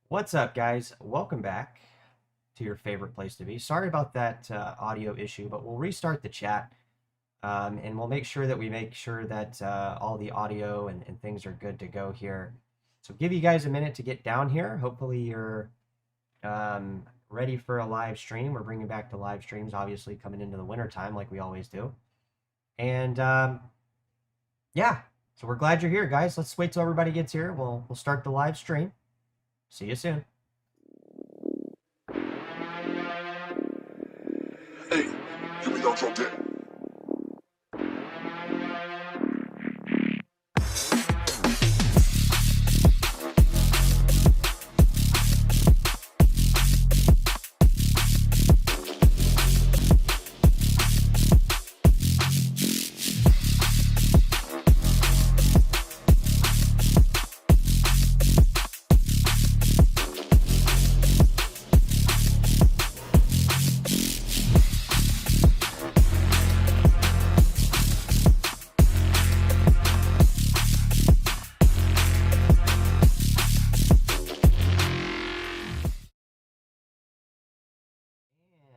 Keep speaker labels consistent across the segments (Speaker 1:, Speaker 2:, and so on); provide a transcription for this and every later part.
Speaker 1: What's up, guys? Welcome back to your favorite place to be. Sorry about that audio issue, but we'll restart the chat and we'll make sure that all the audio and things are good to go here. So give you guys a minute to get down here. Hopefully you're ready for a live stream. We're bringing back the live streams, obviously coming into the winter time like we always do. And yeah, so we're glad you're here, guys. Let's wait till everybody gets here. We'll start the live stream. See you soon.
Speaker 2: Hey, here we go, drop it.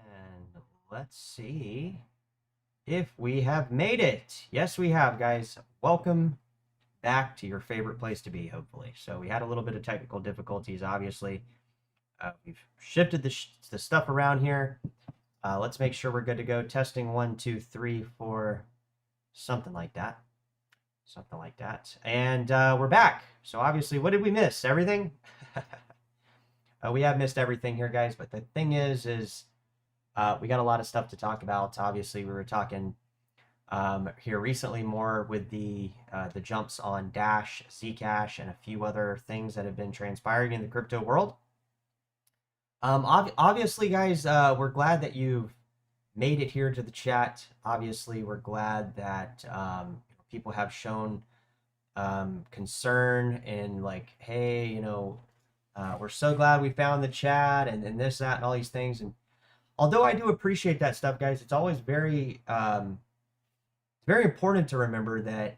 Speaker 1: And let's see if we have made it. Yes, we have, guys. Welcome back to your favorite place to be, hopefully. So we had a little bit of technical difficulties, obviously. We've shifted the stuff around here. Let's make sure we're good to go. Testing 1, 2, 3, 4, something like that. Something like that. And we're back. So obviously, what did we miss? Everything? We have missed everything here, guys. But the thing is we got a lot of stuff to talk about. Obviously, we were talking here recently more with the jumps on Dash, Zcash, and a few other things that have been transpiring in the crypto world. Obviously, guys, we're glad that you've made it here to the chat. Obviously, we're glad that people have shown concern and like, hey, we're so glad we found the chat and this, that, and all these things. And although I do appreciate that stuff, guys, it's always very important to remember that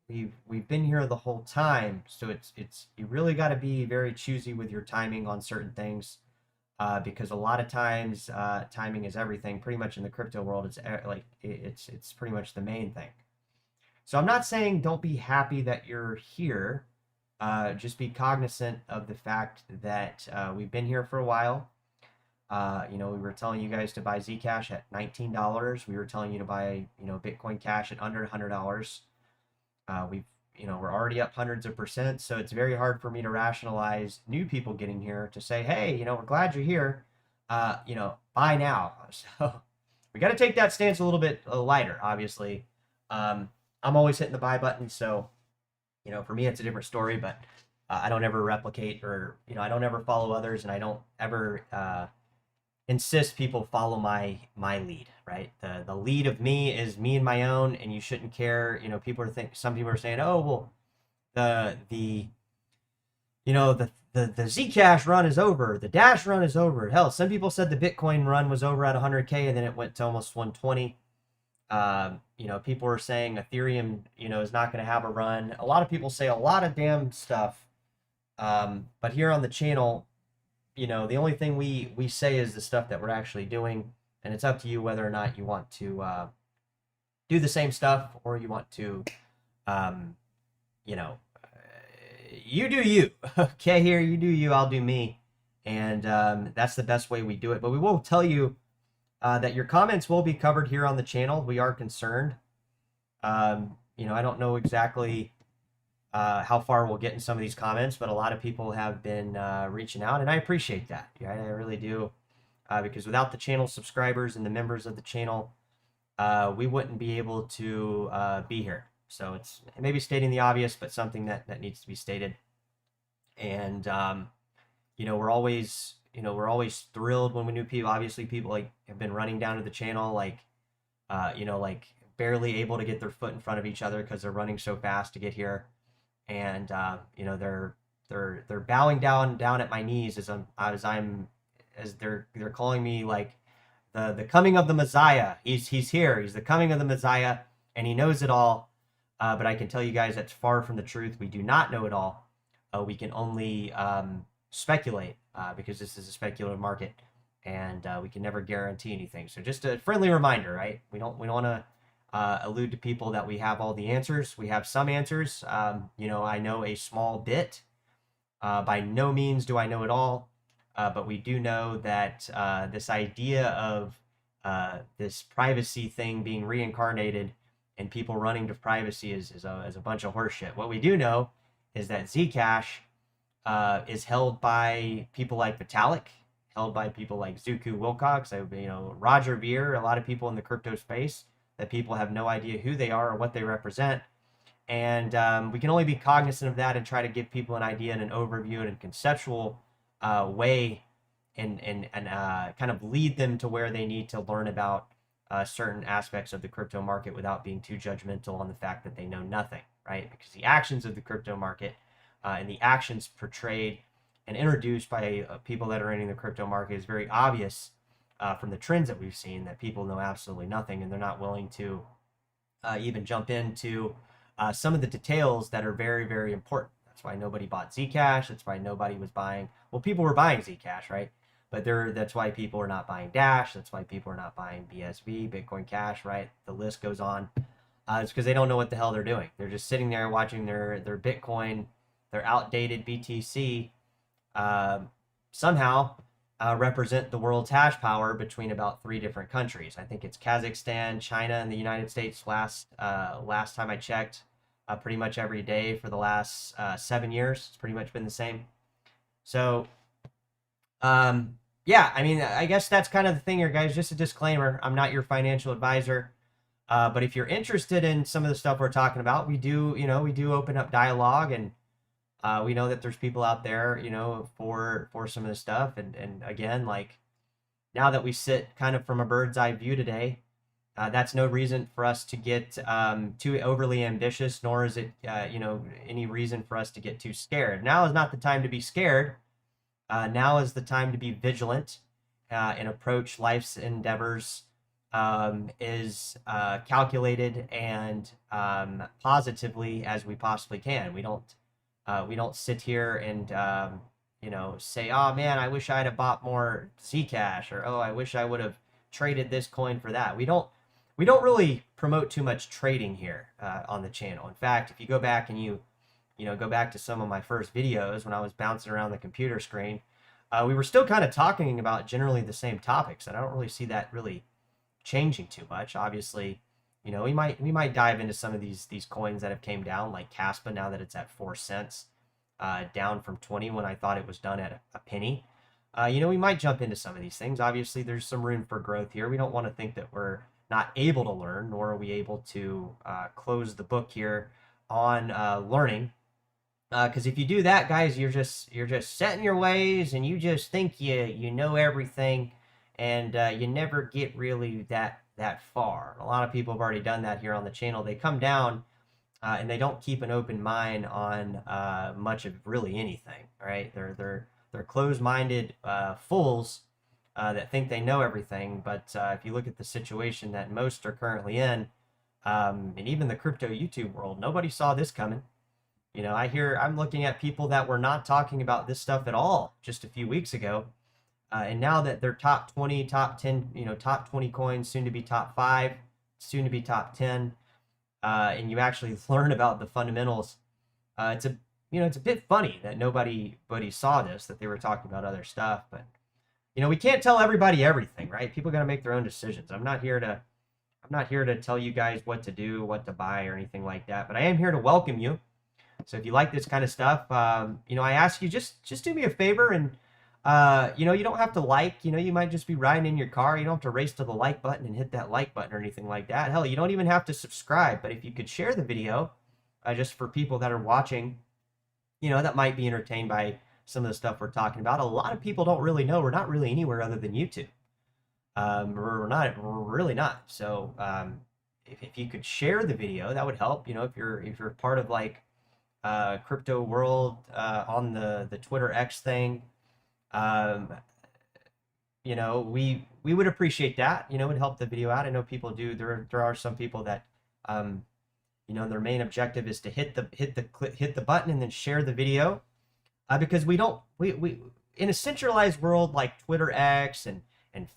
Speaker 1: we've been here the whole time. So it's you really got to be very choosy with your timing on certain things, because a lot of times timing is everything. Pretty much in the crypto world, it's pretty much the main thing. So I'm not saying don't be happy that you're here. Just be cognizant of the fact that we've been here for a while. We were telling you guys to buy Zcash at $19. We were telling you to buy, Bitcoin Cash at under $100. We're already up hundreds of percent. So it's very hard for me to rationalize new people getting here to say, hey, we're glad you're here. Buy now. So we got to take that stance a little bit lighter, obviously. I'm always hitting the buy button. So, for me, it's a different story, but I don't ever replicate or, I don't ever follow others, and I don't ever insist people follow my lead, right? The lead of me is me and my own, and you shouldn't care. Some people are saying, oh, well, the Zcash run is over, the Dash run is over. Hell, some people said the Bitcoin run was over at 100K, and then it went to almost 120. People were saying Ethereum, is not going to have a run. A lot of people say a lot of damn stuff. But here on the channel, the only thing we say is the stuff that we're actually doing, and it's up to you whether or not you want to do the same stuff or you want to, you do you. Okay, here, you do you, I'll do me. And that's the best way we do it. But we will tell you that your comments will be covered here on the channel. We are concerned. I don't know exactly how far we'll get in some of these comments, but a lot of people have been reaching out, and I appreciate that. Yeah, I really do, because without the channel subscribers and the members of the channel, we wouldn't be able to be here. So it's maybe stating the obvious, but something that needs to be stated. And we're always thrilled when we new people. Obviously, people like have been running down to the channel, like barely able to get their foot in front of each other because they're running so fast to get here. And they're bowing down at my knees as they're calling me like the coming of the Messiah. He's here. He's the coming of the Messiah, and he knows it all. But I can tell you guys that's far from the truth. We do not know it all. We can only speculate because this is a speculative market, and we can never guarantee anything. So just a friendly reminder, right? We don't want to allude to people that we have all the answers. We have some answers. I know a small bit. By no means do I know it all, but we do know that this idea of this privacy thing being reincarnated and people running to privacy is a bunch of horseshit. What we do know is that Zcash is held by people like Vitalik, held by people like Zuku Wilcox, Roger Ver, a lot of people in the crypto space that people have no idea who they are or what they represent. And we can only be cognizant of that and try to give people an idea and an overview and a conceptual way and kind of lead them to where they need to learn about certain aspects of the crypto market without being too judgmental on the fact that they know nothing, right? Because the actions of the crypto market and the actions portrayed and introduced by people that are entering the crypto market is very obvious from the trends that we've seen, that people know absolutely nothing and they're not willing to even jump into some of the details that are very, very important. That's why nobody bought Zcash. That's why nobody was buying. Well, people were buying Zcash, right? But that's why people are not buying Dash. That's why people are not buying BSV, Bitcoin Cash, right? The list goes on. It's because they don't know what the hell they're doing. They're just sitting there watching their Bitcoin, their outdated BTC, somehow represent the world's hash power between about 3 different countries. I think it's Kazakhstan, China, and the United States. Last time I checked, pretty much every day for the last 7 years, it's pretty much been the same. So, yeah, I mean, I guess that's kind of the thing here, guys. Just a disclaimer: I'm not your financial advisor, but if you're interested in some of the stuff we're talking about, we do open up dialogue, and we know that there's people out there, for some of the stuff. And again, like, now that we sit kind of from a bird's eye view today, that's no reason for us to get too overly ambitious, nor is it, any reason for us to get too scared. Now is not the time to be scared. Now is the time to be vigilant and approach life's endeavors is calculated and positively as we possibly can. We don't sit here and say, oh man, I wish I'd have bought more Zcash, or oh, I wish I would have traded this coin for that. We don't really promote too much trading here on the channel. In fact, if you go back and you go back to some of my first videos when I was bouncing around the computer screen, we were still kind of talking about generally the same topics, and I don't really see that really changing too much. Obviously, we might dive into some of these coins that have came down, like Caspa, now that it's at 4 cents, down from 20 when I thought it was done at a penny. We might jump into some of these things. Obviously, there's some room for growth here. We don't want to think that we're not able to learn, nor are we able to close the book here on learning. Because if you do that, guys, you're just set in your ways, and you just think you know everything, and you never get really that far. A lot of people have already done that here on the channel. They come down and they don't keep an open mind on much of really anything, right? They're closed-minded fools that think they know everything. But if you look at the situation that most are currently in, and even the crypto YouTube world, nobody saw this coming. I'm looking at people that were not talking about this stuff at all just a few weeks ago. And now that they're top 20, top 10, top 20 coins, soon to be top 5, soon to be top 10, and you actually learn about the fundamentals, it's a bit funny that nobody saw this, that they were talking about other stuff. But, we can't tell everybody everything, right? People got to make their own decisions. I'm not here to tell you guys what to do, what to buy, or anything like that. But I am here to welcome you. So if you like this kind of stuff, I ask you, just do me a favor, and you don't have to like, you might just be riding in your car. You don't have to race to the like button and hit that like button or anything like that. Hell, you don't even have to subscribe. But if you could share the video, just for people that are watching, that might be entertained by some of the stuff we're talking about. A lot of people don't really know. We're not really anywhere other than YouTube. We're really not. So if you could share the video, that would help. If you're part of like crypto world on the Twitter X thing, we would appreciate that. It would help the video out. I know people do. There are some people that their main objective is to hit the button and then share the video. because we in a centralized world like Twitter X and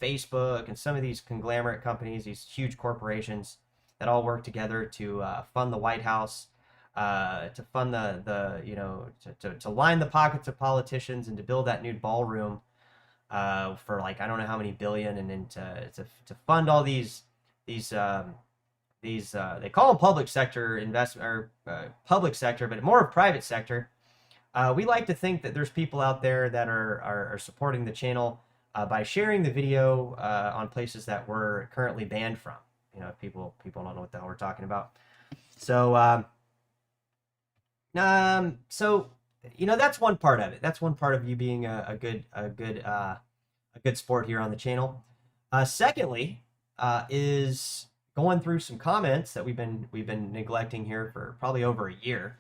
Speaker 1: Facebook and some of these conglomerate companies, these huge corporations that all work together to fund the White House, to fund the to line the pockets of politicians and to build that new ballroom for like I don't know how many billion, and then to fund all these they call them public sector investment or public sector, but more of private sector. We like to think that there's people out there that are supporting the channel by sharing the video on places that we're currently banned from. You know, if people don't know what the hell we're talking about. So so you know, that's one part of it. That's one part of you being a good sport here on the channel. Secondly, is going through some comments that we've been neglecting here for probably over a year.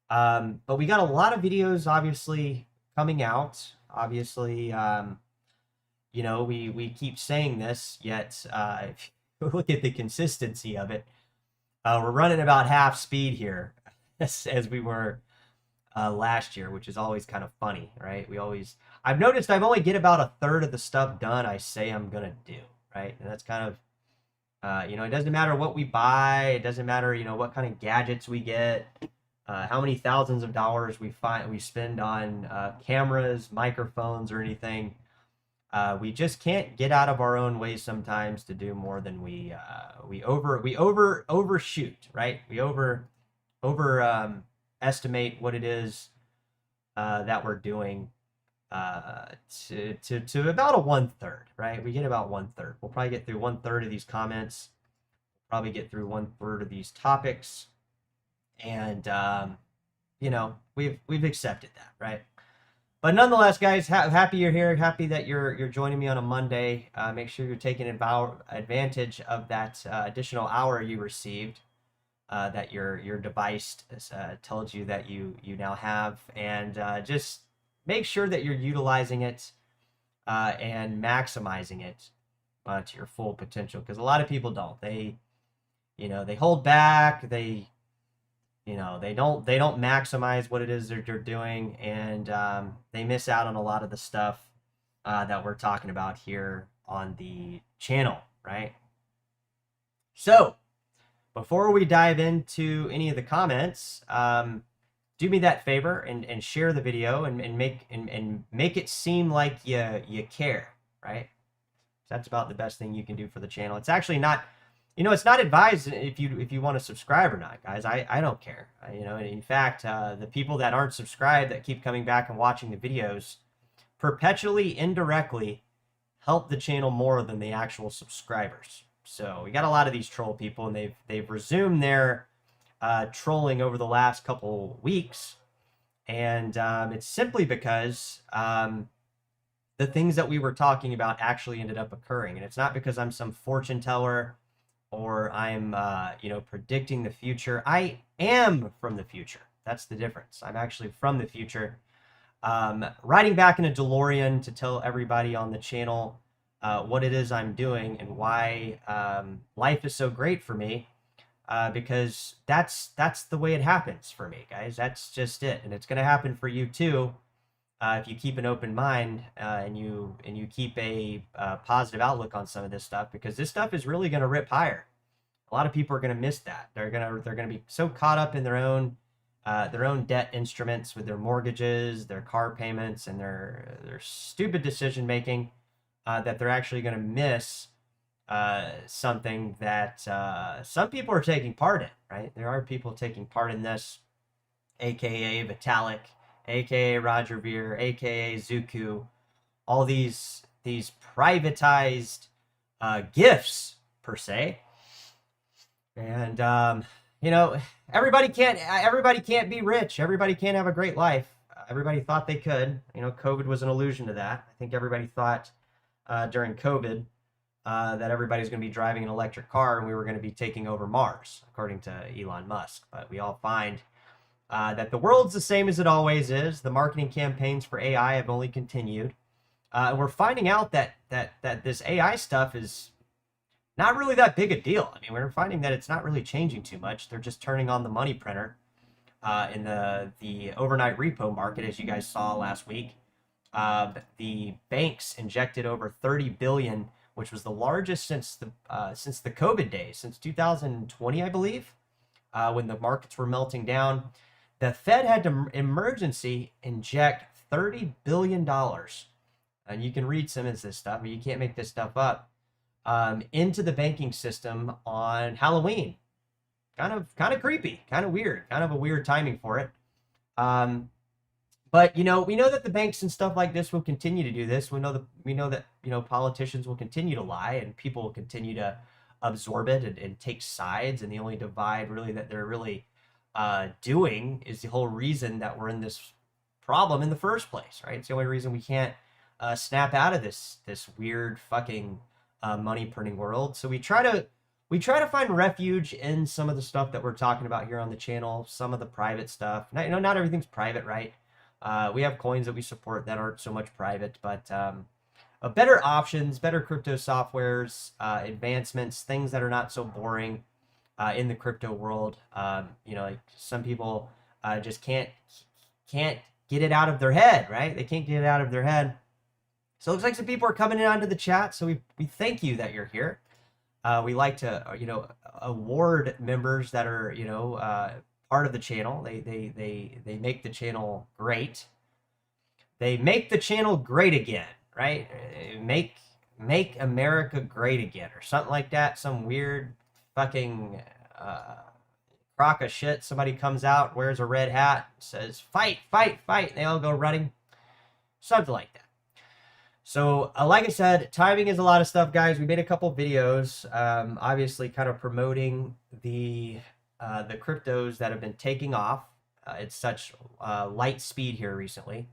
Speaker 1: But we got a lot of videos obviously coming out. Obviously, you know, we keep saying this, yet if you look at the consistency of it, we're running about half speed here as we were last year, which is always kind of funny, right? I've noticed I've only get about a third of the stuff done I say I'm gonna do, right? And that's kind of you know, it doesn't matter what we buy, it doesn't matter, you know, what kind of gadgets we get, how many thousands of dollars we spend on cameras, microphones, or anything. We just can't get out of our own way sometimes to do more than we overshoot, right? We estimate what it is that we're doing to about a 1/3, right? We get about 1/3. We'll probably get through 1/3 of these comments, probably get through 1/3 of these topics, and you know, we've accepted that, right? But nonetheless, guys, happy you're here. Happy that you're joining me on a Monday. Make sure you're taking advantage of that additional hour you received, that your device told you that you now have, and just make sure that you're utilizing it and maximizing it to your full potential. Because a lot of people don't. They hold back. They don't maximize what it is they're doing, and they miss out on a lot of the stuff that we're talking about here on the channel, right? So before we dive into any of the comments, do me that favor and share the video and make it seem like you care, right? That's about the best thing you can do for the channel. It's actually not, you know, it's not advised if you want to subscribe or not, guys. I don't care. You know, in fact, the people that aren't subscribed that keep coming back and watching the videos perpetually, indirectly help the channel more than the actual subscribers. So we got a lot of these troll people, and they've resumed their trolling over the last couple weeks, and it's simply because the things that we were talking about actually ended up occurring, and it's not because I'm some fortune teller or I'm you know, predicting the future. I am from the future. That's the difference. I'm actually from the future, riding back in a DeLorean to tell everybody on the channel what it is I'm doing and why life is so great for me. Because that's the way it happens for me, guys. That's just it, and it's going to happen for you too, if you keep an open mind and you keep a positive outlook on some of this stuff, because this stuff is really going to rip higher. A lot of people are going to miss that. They're gonna be so caught up in their own debt instruments with their mortgages, their car payments, and their stupid decision making that they're actually going to miss something that some people are taking part in, right? There are people taking part in this, aka Vitalik, aka Roger Ver, aka Zuku, all these privatized gifts per se. And you know, everybody can't be rich. Everybody can't have a great life. Everybody thought they could. You know, COVID was an illusion to that. I think everybody thought during COVID that everybody's going to be driving an electric car and we were going to be taking over Mars, according to Elon Musk. But we all find that the world's the same as it always is. The marketing campaigns for AI have only continued. We're finding out that this AI stuff is not really that big a deal. I mean, we're finding that it's not really changing too much. They're just turning on the money printer in the overnight repo market, as you guys saw last week. The banks injected over 30 billion, which was the largest since the COVID days, since 2020, I believe, when the markets were melting down. The Fed had to emergency inject $30 billion, and you can read some of this stuff, but you can't make this stuff up, into the banking system on Halloween. Kind of creepy, kind of weird, kind of a weird timing for it. But we know that the banks and stuff like this will continue to do this. We know that politicians will continue to lie, and people will continue to absorb it and take sides. And the only divide really that they're really doing is the whole reason that we're in this problem in the first place, right? It's the only reason we can't snap out of this weird fucking money printing world. So we try to find refuge in some of the stuff that we're talking about here on the channel, some of the private stuff. Not everything's private, right? We have coins that we support that aren't so much private, but better options, better crypto softwares, advancements, things that are not so boring in the crypto world. Like some people just can't get it out of their head, right? They can't get it out of their head. So it looks like some people are coming in onto the chat. So we thank you that you're here. We like to, award members that are, part of the channel. They make the channel great. They make the channel great again, right? Make America great again, or something like that. Some weird fucking crock of shit. Somebody comes out, wears a red hat, says fight, fight, fight. They all go running. Something like that. So, like I said, timing is a lot of stuff, guys. We made a couple videos, obviously kind of promoting the cryptos that have been taking off. It's such light speed here recently.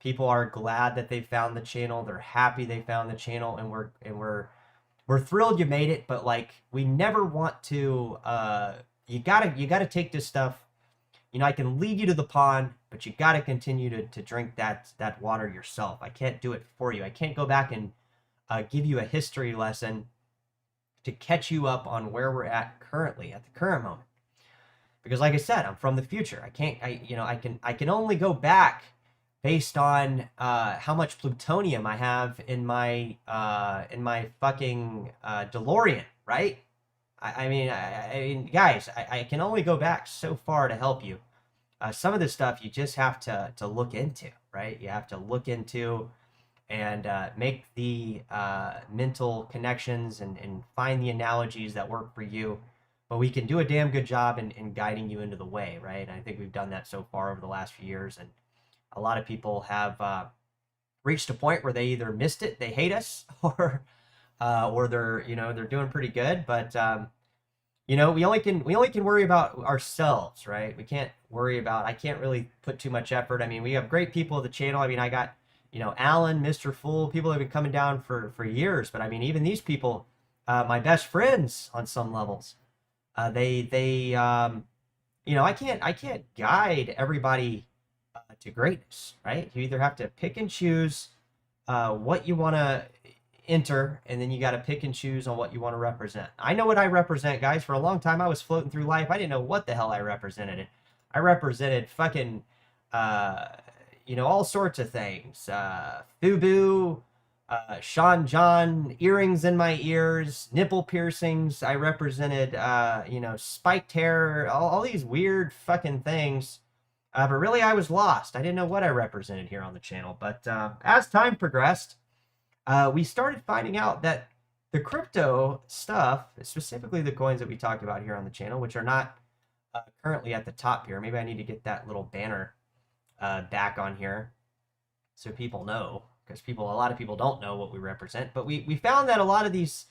Speaker 1: People are glad that they found the channel. They're happy they found the channel, and we're thrilled you made it. But like, we never want to. You gotta take this stuff. I can lead you to the pond, but you got to continue to drink that water yourself. I can't do it for you. I can't go back and give you a history lesson to catch you up on where we're at currently, at the current moment. Because like I said, I'm from the future. I can only go back based on how much plutonium I have in my fucking DeLorean, right? I mean, guys, I can only go back so far to help you. Some of this stuff you just have to look into, right? You have to look into and make the mental connections and find the analogies that work for you. But we can do a damn good job in guiding you into the way, right? And I think we've done that so far over the last few years. And a lot of people have reached a point where they either missed it, they hate us, or they're doing pretty good. But we only can worry about ourselves, right? We can't worry about. I can't really put too much effort. I mean, we have great people at the channel. I mean, I got Alan, Mr. Fool, people have been coming down for years. But I mean, even these people, my best friends on some levels, I can't guide everybody to greatness, right? You either have to pick and choose what you want to enter, and then you got to pick and choose on what you want to represent. I know what I represent, guys. For a long time, I was floating through life. I didn't know what the hell I represented. I represented fucking, all sorts of things. FUBU, Sean John, earrings in my ears, nipple piercings. I represented, spiked hair, all these weird fucking things. But really, I was lost. I didn't know what I represented here on the channel. But as time progressed, we started finding out that the crypto stuff, specifically the coins that we talked about here on the channel, which are not currently at the top here. Maybe I need to get that little banner back on here so people know, because a lot of people don't know what we represent. But we found that a lot of these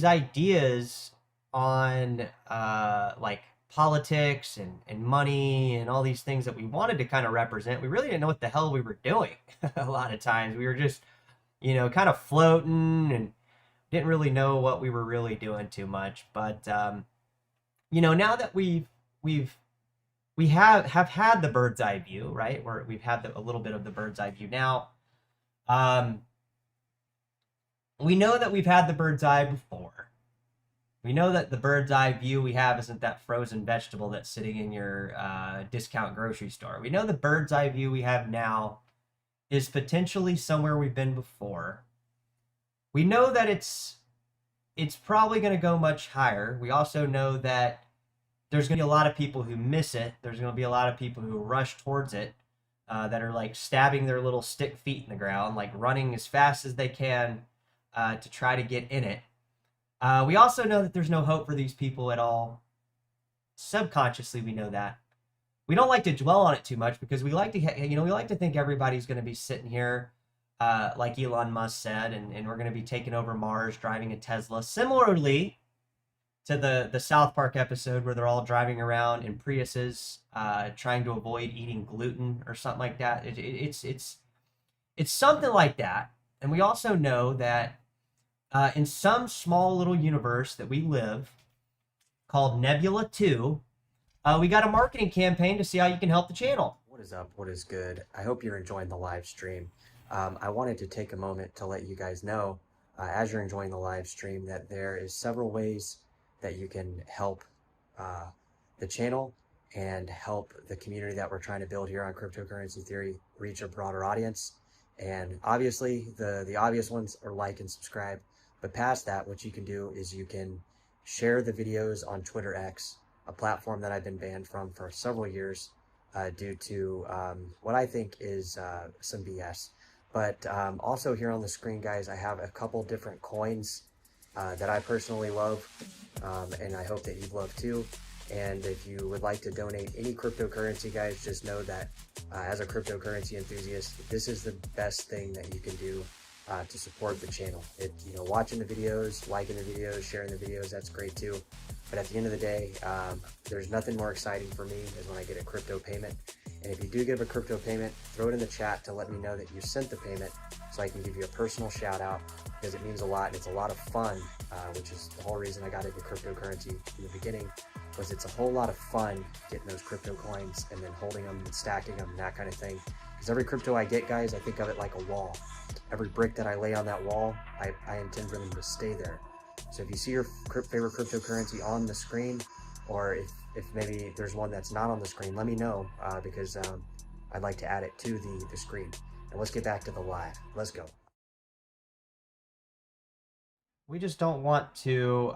Speaker 1: ideas on like politics and money and all these things that we wanted to kind of represent, we really didn't know what the hell we were doing. A lot of times we were just kind of floating and didn't really know what we were really doing too much. But now that we have had the bird's eye view, right? Where we've had a little bit of the bird's eye view now. We know that we've had the bird's eye before. We know that the bird's eye view we have isn't that frozen vegetable that's sitting in your discount grocery store. We know the bird's eye view we have now is potentially somewhere we've been before. We know that it's probably going to go much higher. We also know that there's going to be a lot of people who miss it. There's going to be a lot of people who rush towards it, that are like stabbing their little stick feet in the ground, like running as fast as they can to try to get in it. We also know that there's no hope for these people at all. Subconsciously, we know that. We don't like to dwell on it too much because we like to, we like to think everybody's going to be sitting here, like Elon Musk said, and we're going to be taking over Mars, driving a Tesla. Similarly to the South Park episode where they're all driving around in Priuses, trying to avoid eating gluten or something like that. It's something like that. And we also know that in some small little universe that we live called Nebula 2, we got a marketing campaign to see how you can help the channel.
Speaker 3: What is up? What is good? I hope you're enjoying the live stream. I wanted to take a moment to let you guys know, as you're enjoying the live stream, that there is several ways that you can help the channel and help the community that we're trying to build here on Cryptocurrency Theory reach a broader audience. And obviously, the obvious ones are like and subscribe. But past that, what you can do is you can share the videos on Twitter X, a platform that I've been banned from for several years due to what I think is some BS. But also here on the screen, guys, I have a couple different coins that I personally love, and I hope that you love too. And if you would like to donate any cryptocurrency, guys, just know that as a cryptocurrency enthusiast, this is the best thing that you can do to support the channel. Watching the videos, liking the videos, sharing the videos, that's great too. But at the end of the day, there's nothing more exciting for me is when I get a crypto payment. And if you do give a crypto payment, throw it in the chat to let me know that you sent the payment so I can give you a personal shout out, because it means a lot and it's a lot of fun, which is the whole reason I got into cryptocurrency in the beginning, was it's a whole lot of fun getting those crypto coins and then holding them and stacking them and that kind of thing. Because every crypto I get, guys, I think of it like a wall. Every brick that I lay on that wall, I intend for them to stay there. So if you see your favorite cryptocurrency on the screen, or if maybe there's one that's not on the screen, let me know, because I'd like to add it to the screen. And let's get back to the live. Let's go.
Speaker 1: We just don't want to,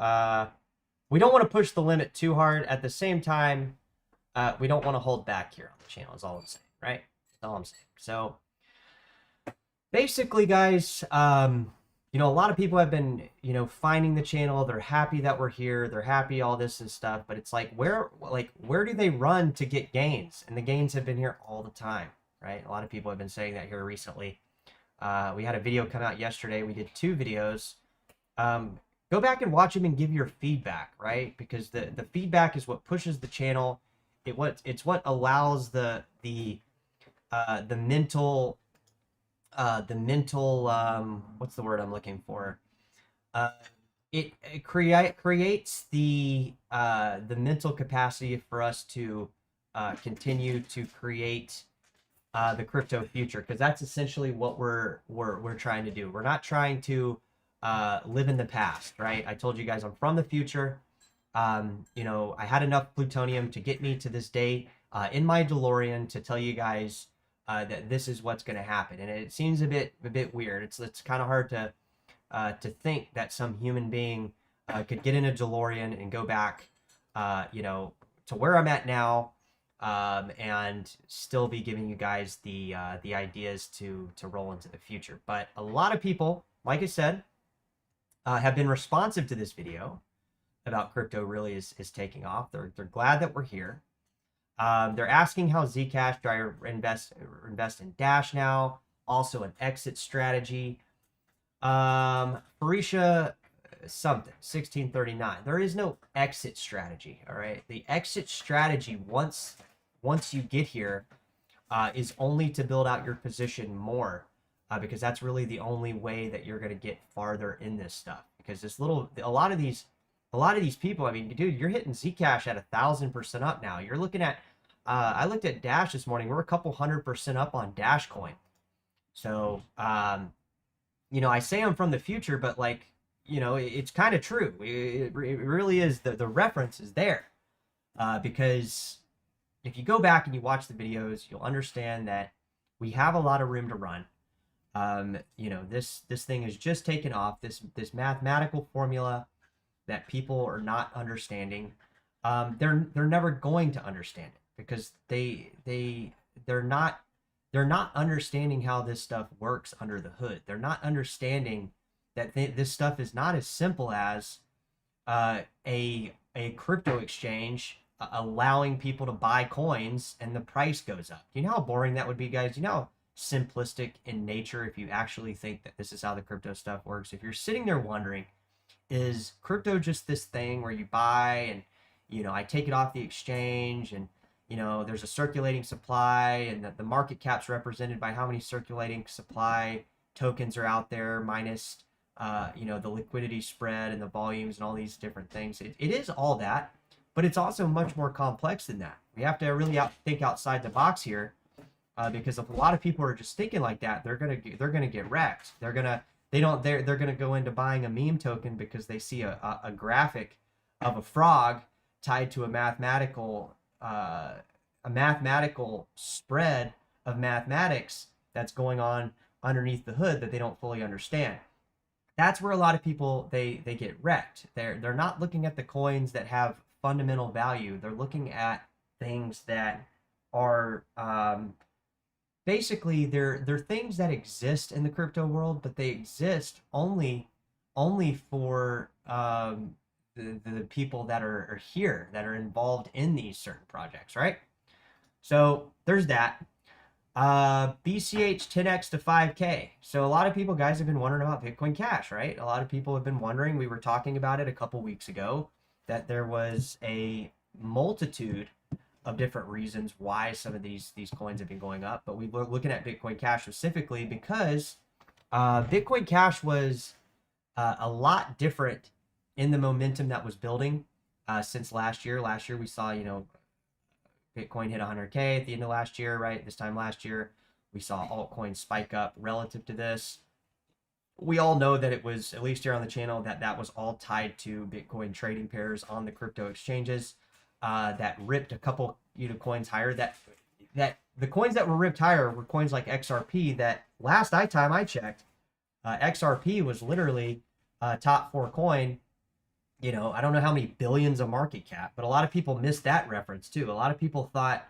Speaker 1: we don't want to push the limit too hard. At the same time, we don't want to hold back here on the channel, is all I'm saying, right? That's all I'm saying. So basically, guys, a lot of people have been, finding the channel. They're happy that we're here. They're happy all this and stuff. But it's like, where do they run to get gains? And the gains have been here all the time, right? A lot of people have been saying that here recently. We had a video come out yesterday. We did 2 videos. Go back and watch them and give your feedback, right? Because the feedback is what pushes the channel. It's what allows the mental what's the word I'm looking for? It creates the mental capacity for us to continue to create the crypto future, because that's essentially what we're trying to do. We're not trying to live in the past, right? I told you guys I'm from the future. I had enough plutonium to get me to this day in my DeLorean to tell you guys that this is what's going to happen. And it seems a bit weird. It's kind of hard to think that some human being could get in a DeLorean and go back, to where I'm at now, and still be giving you guys the ideas to roll into the future. But a lot of people, like I said, have been responsive to this video about crypto really is taking off. They're glad that we're here. They're asking how Zcash, do I invest in Dash now? Also an exit strategy. Farisha something, 1639. There is no exit strategy, all right? The exit strategy, once you get here, is only to build out your position more, because that's really the only way that you're going to get farther in this stuff. Because a lot of these people, I mean, dude, you're hitting Zcash at 1,000% up now. You're looking at, I looked at Dash this morning. We're a couple 100% up on Dash Coin. So, I say I'm from the future, but it's kind of true. It really is. The reference is there, because if you go back and you watch the videos, you'll understand that we have a lot of room to run. This thing is just taken off. This mathematical formula that people are not understanding. They're never going to understand it because they're not understanding how this stuff works under the hood. They're not understanding that this stuff is not as simple as a crypto exchange allowing people to buy coins and the price goes up. You know how boring that would be, guys? You know how simplistic in nature if you actually think that this is how the crypto stuff works? If you're sitting there wondering, is crypto just this thing where you buy and, I take it off the exchange and, there's a circulating supply and the market cap's represented by how many circulating supply tokens are out there minus, the liquidity spread and the volumes and all these different things. It is all that, but it's also much more complex than that. We have to really think outside the box here, because if a lot of people are just thinking like that, they're gonna get wrecked. They're gonna go into buying a meme token because they see a graphic of a frog tied to a mathematical spread of mathematics that's going on underneath the hood that they don't fully understand. That's where a lot of people they get wrecked. They're not looking at the coins that have fundamental value. They're looking at things that are basically they're things that exist in the crypto world, but they exist only for the people that are here, that are involved in these certain projects, right? So there's that. BCH 10x to 5K. So a lot of people, guys, have been wondering about Bitcoin Cash, right? A lot of people have been wondering. We were talking about it a couple weeks ago that there was a multitude of different reasons why some of these coins have been going up, but we were looking at Bitcoin Cash specifically because Bitcoin Cash was a lot different in the momentum that was building since last year. Last year we saw, Bitcoin hit 100K at the end of last year, right? This time last year, we saw altcoins spike up relative to this. We all know that it was, at least here on the channel, that was all tied to Bitcoin trading pairs on the crypto exchanges that ripped a couple coins higher. That the coins that were ripped higher were coins like XRP that last time I checked, XRP was literally top 4 coin. I don't know how many billions of market cap, but a lot of people missed that reference too. A lot of people thought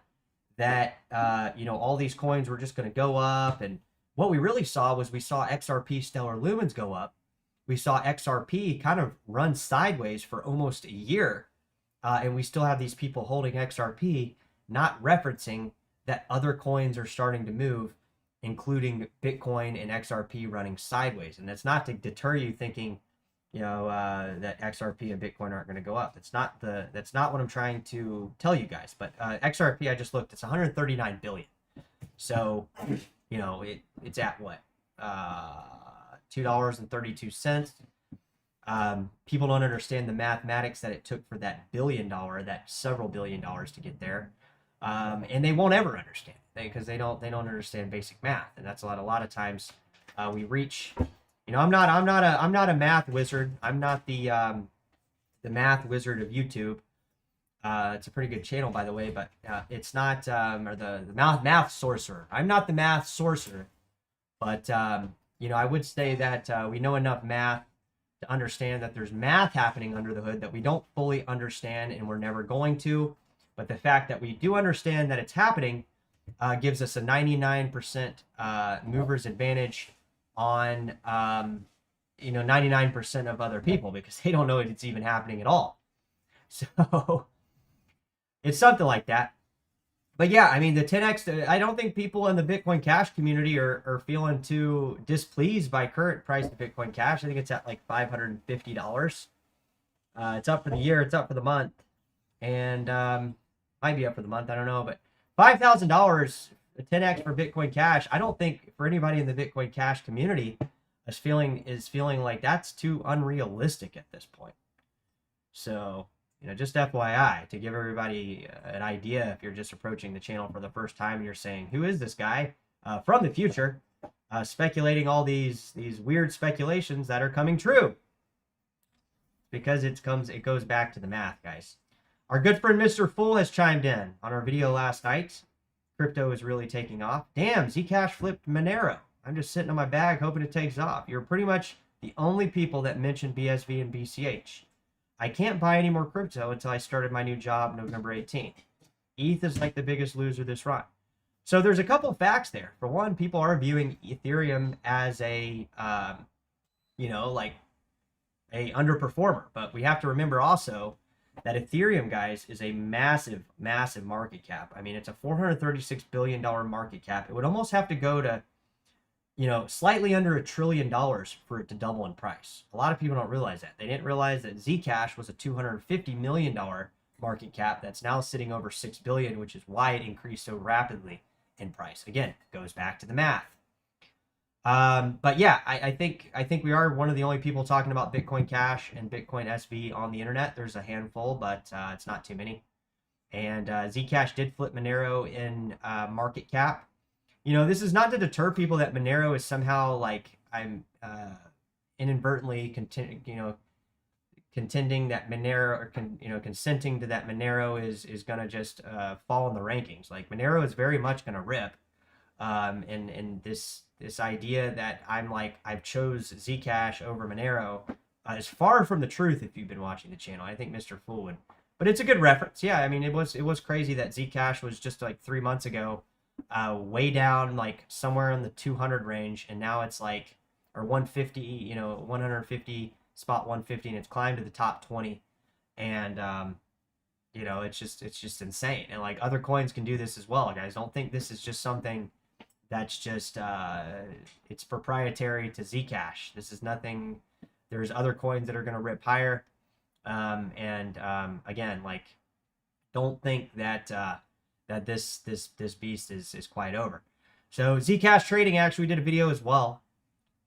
Speaker 1: that, all these coins were just going to go up. And what we really saw was we saw XRP Stellar Lumens go up. We saw XRP kind of run sideways for almost a year. And we still have these people holding XRP, not referencing that other coins are starting to move, including Bitcoin and XRP running sideways. And that's not to deter you thinking, that XRP and Bitcoin aren't going to go up. That's not what I'm trying to tell you guys. But XRP, I just looked, it's 139 billion. So, it's at what? $2.32. People don't understand the mathematics that it took for that several $billion to get there. And they won't ever understand it because they don't understand basic math. And that's a lot of times we reach, I'm not a math wizard. I'm not the math wizard of YouTube. It's a pretty good channel, by the way, but it's not, or the math sorcerer. I'm not the math sorcerer, but I would say that we know enough math to understand that there's math happening under the hood that we don't fully understand and we're never going to. But the fact that we do understand that it's happening gives us a 99% mover's advantage on 99% of other people because they don't know it's even happening at all. So it's something like that. But yeah, I mean, the 10x, I don't think people in the Bitcoin Cash community are feeling too displeased by current price of Bitcoin Cash. I think it's at like $550. It's up for the year. It's up for the month. And might be up for the month. I don't know. But $5,000, a 10x for Bitcoin Cash, I don't think for anybody in the Bitcoin Cash community is feeling like that's too unrealistic at this point. So, just FYI, to give everybody an idea, if you're just approaching the channel for the first time and you're saying, who is this guy from the future speculating all these weird speculations that are coming true? because it goes back to the math, guys. Our good friend Mr. Fool has chimed in on our video last night. Crypto is really taking off. Damn, Zcash flipped Monero. I'm just sitting on my bag hoping it takes off. You're pretty much the only people that mentioned BSV and BCH. I can't buy any more crypto until I started my new job November 18th. ETH is like the biggest loser this run. So there's a couple facts there. For one, people are viewing Ethereum as a, like a underperformer. But we have to remember also that Ethereum, guys, is a massive, massive market cap. I mean, it's a $436 billion market cap. It would almost have to go to, slightly under $1 trillion for it to double in price. A lot of people don't realize that. They didn't realize that Zcash was a $250 million market cap that's now sitting over $6 billion, which is why it increased so rapidly in price. Again, it goes back to the math. But yeah, I think we are one of the only people talking about Bitcoin Cash and Bitcoin SV on the internet. There's a handful, but it's not too many. And Zcash did flip Monero in market cap. This is not to deter people that Monero is somehow like I'm inadvertently contending that Monero or consenting to that Monero is gonna just fall in the rankings. Like Monero is very much gonna rip. And this idea that I've chose Zcash over Monero is far from the truth. If you've been watching the channel, I think Mr. Fool would, but it's a good reference. Yeah, I mean it was crazy that Zcash was just like 3 months ago, way down like somewhere in the 200 range, and now it's like or 150, 150 spot 150, and it's climbed to the top 20, and it's just insane. And like other coins can do this as well, guys. Don't think this is just something that's just it's proprietary to Zcash. This is nothing. There's other coins that are going to rip higher, again, like don't think that that this beast is quite over. So Zcash trading, actually we did a video as well.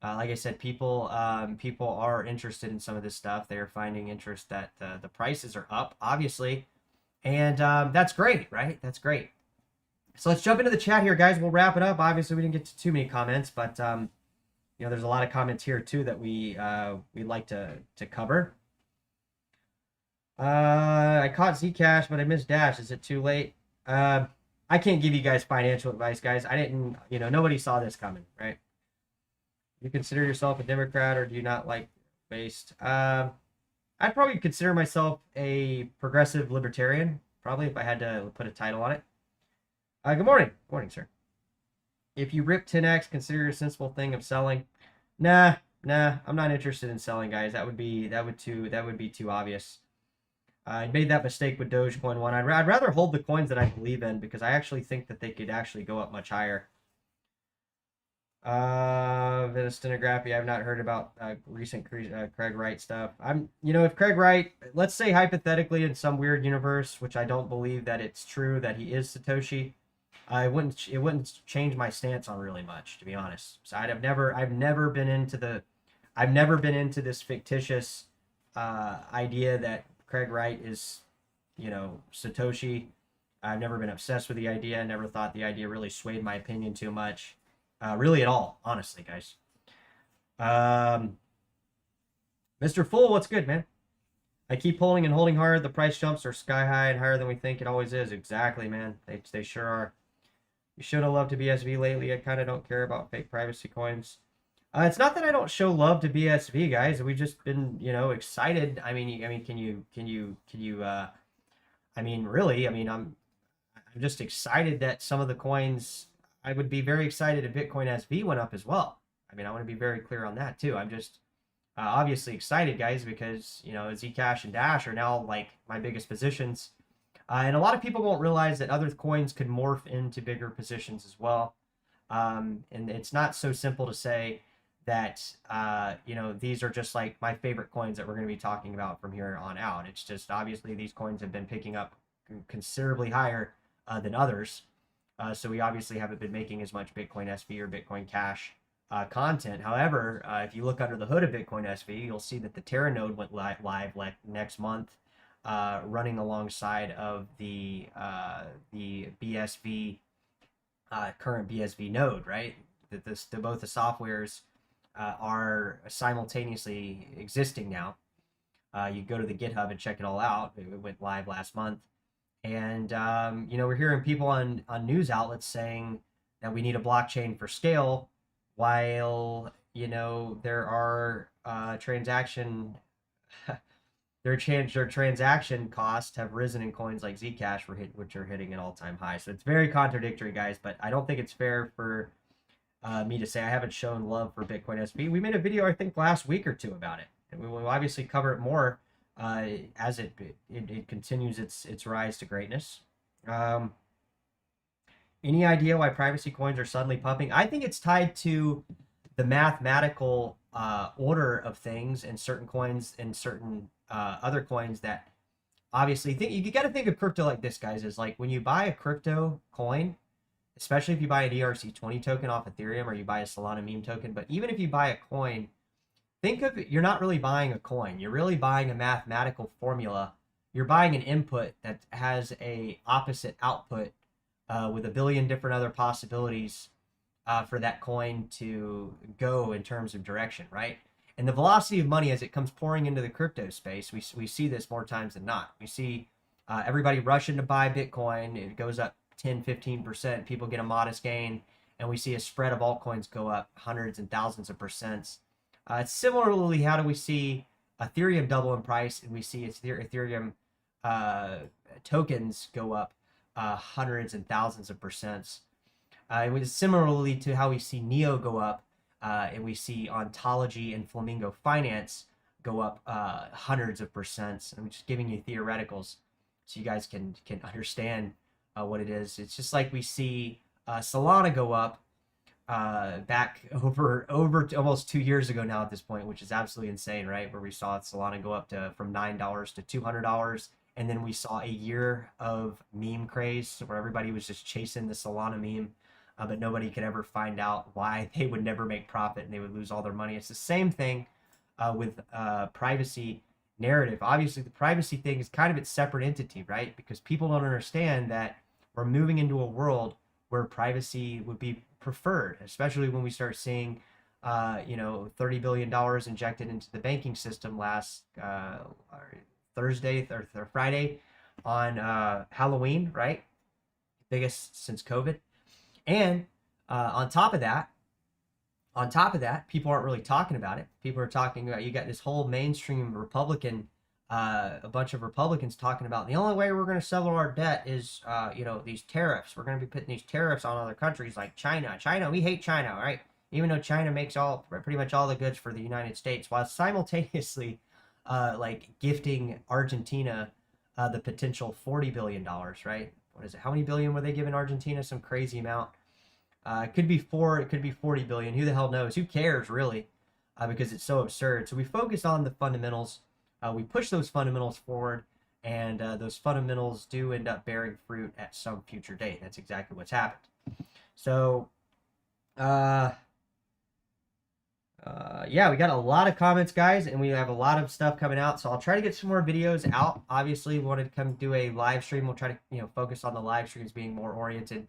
Speaker 1: Like I said, people are interested in some of this stuff. They are finding interest that the prices are up, obviously, and that's great, right? That's great. So let's jump into the chat here, guys. We'll wrap it up. Obviously, we didn't get to too many comments, but there's a lot of comments here too that we'd like to cover. I caught Zcash, but I missed Dash. Is it too late? I can't give you guys financial advice, guys. I didn't, nobody saw this coming, right? You consider yourself a Democrat, or do you not like based? I'd probably consider myself a progressive libertarian, probably, if I had to put a title on it. Good morning. Good morning, sir. If you rip 10x, consider a sensible thing of selling. Nah, I'm not interested in selling, guys. That would be too obvious. I made that mistake with Dogecoin one. I'd rather hold the coins that I believe in, because I actually think that they could actually go up much higher. Stenography. I've not heard about recent Craig Wright stuff. If Craig Wright, let's say hypothetically in some weird universe, which I don't believe that it's true that he is Satoshi, it wouldn't change my stance on really much, to be honest. So I've never been into this fictitious idea that Craig Wright is, Satoshi. I've never been obsessed with the idea. I never thought the idea really swayed my opinion too much, really at all, honestly, guys. Mr. Fool, what's good, man? I keep holding and holding hard. The price jumps are sky high and higher than we think it always is. Exactly, man. They sure are. You should have loved to BSV lately. I kind of don't care about fake privacy coins. It's not that I don't show love to BSV, guys. We've just been, excited. I'm just excited that some of the coins. I would be very excited if Bitcoin SV went up as well. I want to be very clear on that too. I'm just obviously excited, guys, because Zcash and Dash are now like my biggest positions. And a lot of people won't realize that other coins could morph into bigger positions as well. And it's not so simple to say that, these are just like my favorite coins that we're going to be talking about from here on out. It's just obviously these coins have been picking up considerably higher than others. So we obviously haven't been making as much Bitcoin SV or Bitcoin Cash content. However, if you look under the hood of Bitcoin SV, you'll see that the Terra node went live like next month. Running alongside of the BSV current BSV node, right? That both the softwares are simultaneously existing now. You go to the GitHub and check it all out. It went live last month. And, we're hearing people on news outlets saying that we need a blockchain for scale, while, there are transaction their transaction costs have risen in coins like Zcash, which are hitting an all-time high. So it's very contradictory, guys. But I don't think it's fair for me to say I haven't shown love for Bitcoin SV. We made a video, I think, last week or two about it, and we will obviously cover it more as it continues its rise to greatness. Any idea why privacy coins are suddenly pumping? I think it's tied to the mathematical order of things and certain coins and certain other coins that obviously you got to think of crypto like this, guys. Is like when you buy a crypto coin, especially if you buy an ERC20 token off Ethereum or you buy a Solana meme token, but even if you buy a coin, think of it, you're not really buying a coin. You're really buying a mathematical formula. You're buying an input that has a opposite output with a billion different other possibilities for that coin to go in terms of direction, right? And the velocity of money as it comes pouring into the crypto space, we see this more times than not. We see everybody rushing to buy Bitcoin. It goes up 10, 15%. People get a modest gain. And we see a spread of altcoins go up hundreds and thousands of percents. Similarly, how do we see Ethereum double in price? And we see Ethereum tokens go up hundreds and thousands of percents. It was similarly to how we see NEO go up, and we see Ontology and Flamingo Finance go up hundreds of percents. I'm just giving you theoreticals so you guys can understand what it is. It's just like we see Solana go up back over almost 2 years ago now at this point, which is absolutely insane, right? Where we saw Solana go up from $9 to $200. And then we saw a year of meme craze where everybody was just chasing the Solana meme, but nobody could ever find out why they would never make profit and they would lose all their money. It's the same thing with privacy narrative. Obviously, the privacy thing is kind of its separate entity, right? Because people don't understand that we're moving into a world where privacy would be preferred, especially when we start seeing, $30 billion injected into the banking system last Thursday or Friday on Halloween, right? Biggest since COVID. And on top of that, people aren't really talking about it. People are talking about, you got this whole mainstream Republican, a bunch of Republicans talking about the only way we're going to settle our debt is, these tariffs. We're going to be putting these tariffs on other countries like China. We hate China, right? Even though China makes pretty much all the goods for the United States, while simultaneously gifting Argentina the potential $40 billion, right? What is it? How many billion were they giving Argentina? Some crazy amount. It could be 4, it could be 40 billion. Who the hell knows? Who cares, really? Because it's so absurd. So we focus on the fundamentals. We push those fundamentals forward, and those fundamentals do end up bearing fruit at some future date. That's exactly what's happened. So, yeah, we got a lot of comments, guys, and we have a lot of stuff coming out. So I'll try to get some more videos out. Obviously, we wanted to come do a live stream. We'll try to, focus on the live streams being more oriented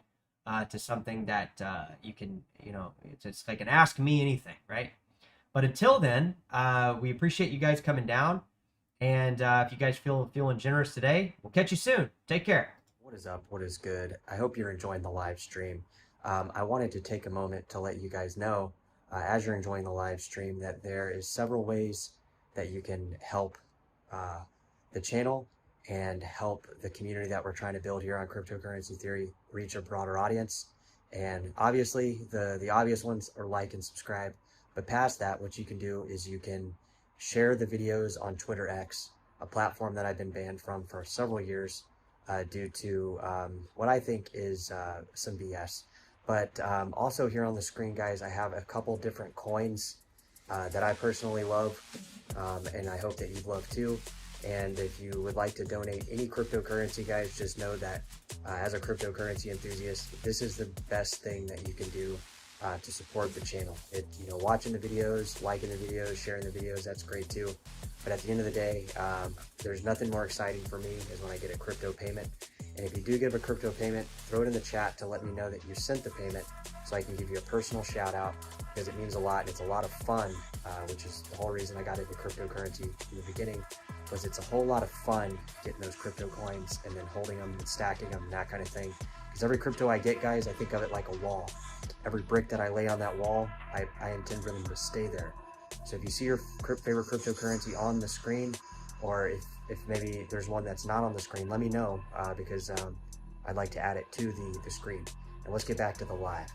Speaker 1: to something that you can, it's like an ask me anything, right? But until then, we appreciate you guys coming down. And if you guys feeling generous today, we'll catch you soon. Take care.
Speaker 3: What is up? What is good? I hope you're enjoying the live stream. I wanted to take a moment to let you guys know, as you're enjoying the live stream, that there is several ways that you can help the channel and help the community that we're trying to build here on Cryptocurrency Theory reach a broader audience. And obviously, the obvious ones are like and subscribe. But past that, what you can do is you can share the videos on Twitter X, a platform that I've been banned from for several years due to what I think is some BS. But also here on the screen, guys, I have a couple different coins that I personally love, and I hope that you love too. And if you would like to donate any cryptocurrency, guys, just know that as a cryptocurrency enthusiast, this is the best thing that you can do to support the channel. Watching the videos, liking the videos, sharing the videos, that's great too. But at the end of the day, there's nothing more exciting for me is when I get a crypto payment. And if you do give a crypto payment, throw it in the chat to let me know that you sent the payment, so I can give you a personal shout out, because it means a lot and it's a lot of fun, which is the whole reason I got into cryptocurrency in the beginning. Was it's a whole lot of fun getting those crypto coins and then holding them and stacking them and that kind of thing. Because every crypto I get, guys, I think of it like a wall. Every brick that I lay on that wall, I intend for them to stay there. So if you see your favorite cryptocurrency on the screen, or if maybe there's one that's not on the screen, let me know, because I'd like to add it to the screen. And let's get back to the live.